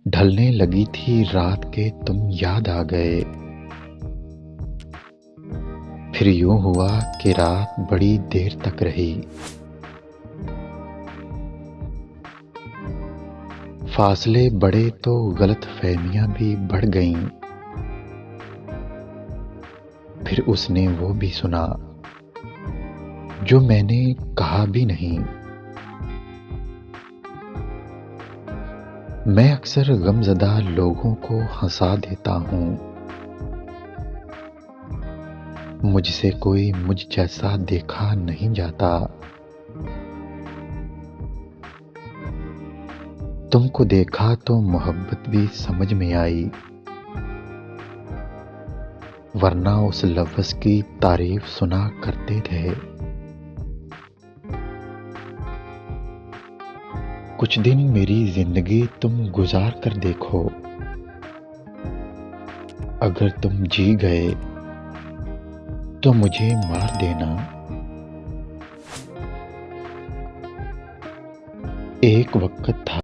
ढलने लगी थी रात के तुम याद आ गए। फिर यूं हुआ कि रात बड़ी देर तक रही। फासले बढ़े तो गलतफहमियां भी बढ़ गईं। फिर उसने वो भी सुना जो मैंने कहा भी नहीं। मैं अक्सर गमज़दा लोगों को हंसा देता हूँ। मुझसे कोई मुझ जैसा देखा नहीं जाता। तुमको देखा तो मोहब्बत भी समझ में आई, वरना उस लफ्ज़ की तारीफ सुना करते थे। कुछ दिन मेरी जिंदगी तुम गुजार कर देखो। अगर तुम जी गए तो मुझे मार देना। एक वक्त था